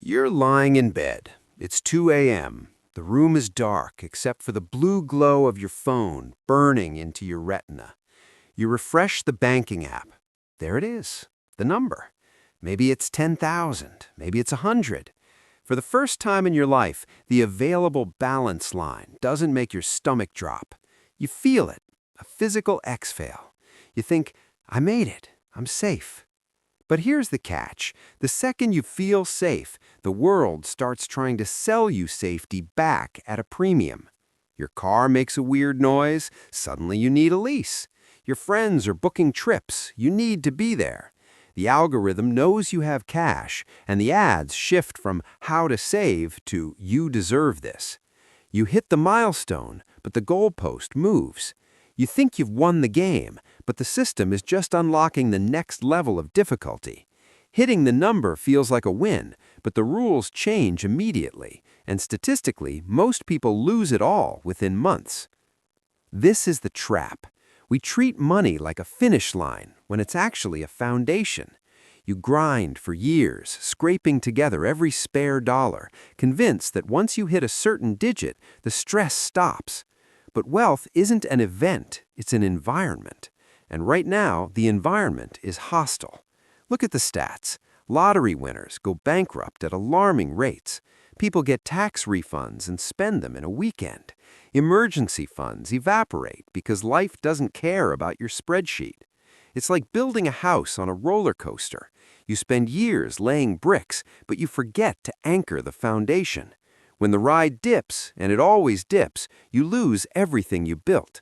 You're lying in bed. It's 2 a.m. The room is dark except for the blue glow of your phone burning into your retina. You refresh the banking app. There it is, the number. Maybe it's 10,000, maybe it's 100. For the first time in your life, the available balance line doesn't make your stomach drop. You feel it, a physical exhale. You think, I made it, I'm safe. But here's the catch. The second you feel safe, the world starts trying to sell you safety back at a premium. Your car makes a weird noise, suddenly you need a lease. Your friends are booking trips, you need to be there. The algorithm knows you have cash, and the ads shift from how to save to you deserve this. You hit the milestone, but the goalpost moves. You think you've won the game, but the system is just unlocking the next level of difficulty. Hitting the number feels like a win, but the rules change immediately, and statistically, most people lose it all within months. This is the trap. We treat money like a finish line when it's actually a foundation. You grind for years, scraping together every spare dollar, convinced that once you hit a certain digit, the stress stops. But wealth isn't an event, it's an environment. And right now, the environment is hostile. Look at the stats. Lottery winners go bankrupt at alarming rates. People get tax refunds and spend them in a weekend. Emergency funds evaporate because life doesn't care about your spreadsheet. It's like building a house on a roller coaster. You spend years laying bricks, but you forget to anchor the foundation. When the ride dips, and it always dips, you lose everything you built.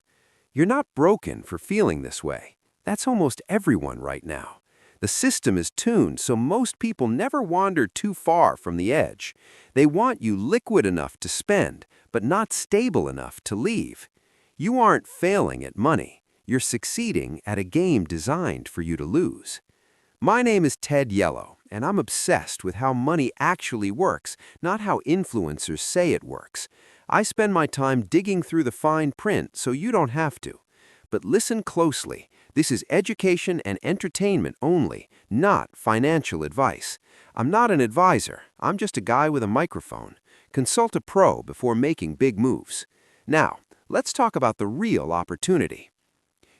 You're not broken for feeling this way. That's almost everyone right now. The system is tuned so most people never wander too far from the edge. They want you liquid enough to spend, but not stable enough to leave. You aren't failing at money. You're succeeding at a game designed for you to lose. My name is Ted Yellow, and I'm obsessed with how money actually works, not how influencers say it works. I spend my time digging through the fine print so you don't have to. But listen closely. This is education and entertainment only, not financial advice. I'm not an advisor. I'm just a guy with a microphone. Consult a pro before making big moves. Now, let's talk about the real opportunity.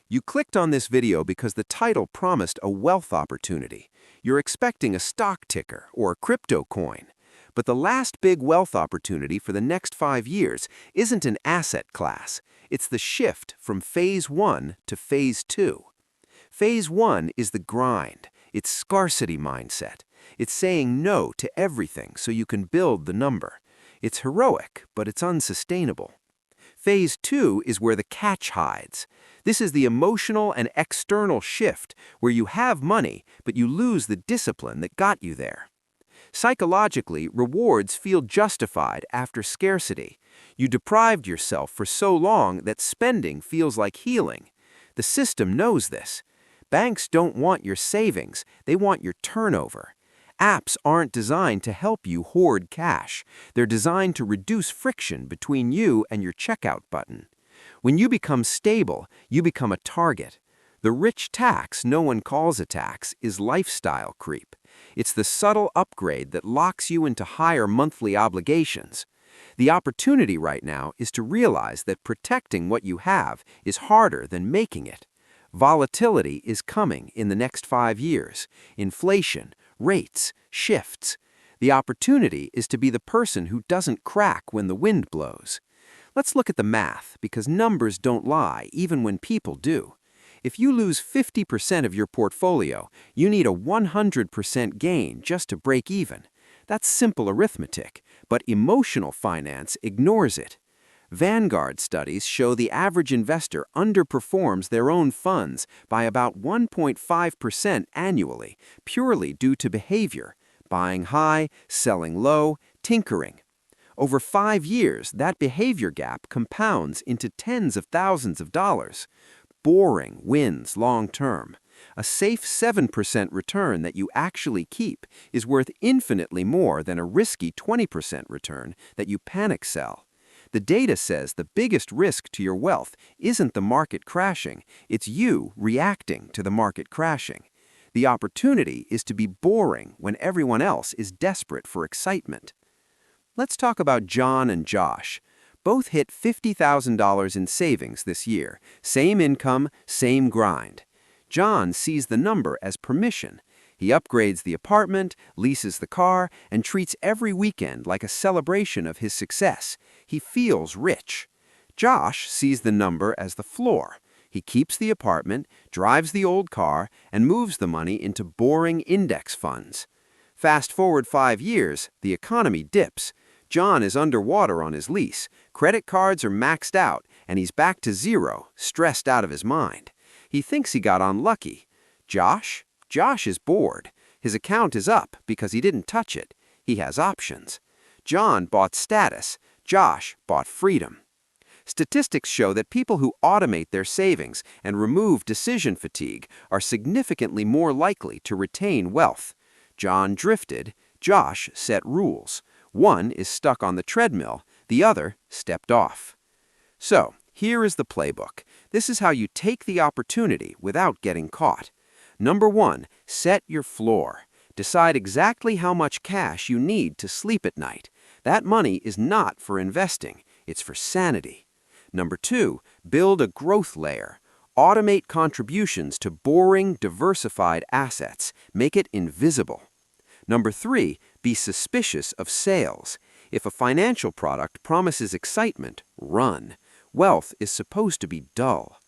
You clicked on this video because the title promised a wealth opportunity. You're expecting a stock ticker or a crypto coin. But the last big wealth opportunity for the next 5 years isn't an asset class. It's the shift from Phase 1 to Phase 2. Phase 1 is the grind. It's scarcity mindset. It's saying no to everything so you can build the number. It's heroic, but it's unsustainable. Phase 2 is where the catch hides. This is the emotional and external shift where you have money, but you lose the discipline that got you there. Psychologically, rewards feel justified after scarcity. You deprived yourself for so long that spending feels like healing. The system knows this. Banks don't want your savings, they want your turnover. Apps aren't designed to help you hoard cash. They're designed to reduce friction between you and your checkout button. When you become stable, you become a target. The rich tax no one calls a tax is lifestyle creep. It's the subtle upgrade that locks you into higher monthly obligations. The opportunity right now is to realize that protecting what you have is harder than making it. Volatility is coming in the next 5 years. Inflation, rates, shifts. The opportunity is to be the person who doesn't crack when the wind blows. Let's look at the math, because numbers don't lie, even when people do. If you lose 50% of your portfolio, you need a 100% gain just to break even. That's simple arithmetic, but emotional finance ignores it. Vanguard studies show the average investor underperforms their own funds by about 1.5% annually, purely due to behavior, buying high, selling low, tinkering. Over 5 years, that behavior gap compounds into tens of thousands of dollars. Boring wins long term. A safe 7% return that you actually keep is worth infinitely more than a risky 20% return that you panic sell. The data says the biggest risk to your wealth isn't the market crashing, it's you reacting to the market crashing. The opportunity is to be boring when everyone else is desperate for excitement. Let's talk about John and Josh. Both hit $50,000 in savings this year. Same income, same grind. John sees the number as permission. He upgrades the apartment, leases the car, and treats every weekend like a celebration of his success. He feels rich. Josh sees the number as the floor. He keeps the apartment, drives the old car, and moves the money into boring index funds. Fast forward 5 years, the economy dips. John is underwater on his lease, credit cards are maxed out, and he's back to zero, stressed out of his mind. He thinks he got unlucky. Josh is bored. His account is up because he didn't touch it. He has options. John bought status. Josh bought freedom. Statistics show that people who automate their savings and remove decision fatigue are significantly more likely to retain wealth. John drifted. Josh set rules. One is stuck on the treadmill, the other stepped off. So, here is the playbook. This is how you take the opportunity without getting caught. Number 1, set your floor. Decide exactly how much cash you need to sleep at night. That money is not for investing, it's for sanity. Number 2, build a growth layer. Automate contributions to boring, diversified assets. Make it invisible. Number 3, be suspicious of sales. If a financial product promises excitement, run. Wealth is supposed to be dull.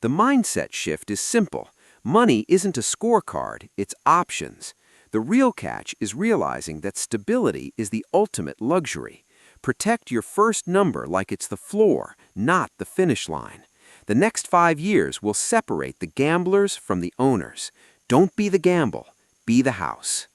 The mindset shift is simple. Money isn't a scorecard, it's options. The real catch is realizing that stability is the ultimate luxury. Protect your first number like it's the floor, not the finish line. The next 5 years will separate the gamblers from the owners. Don't be the gamble, be the house.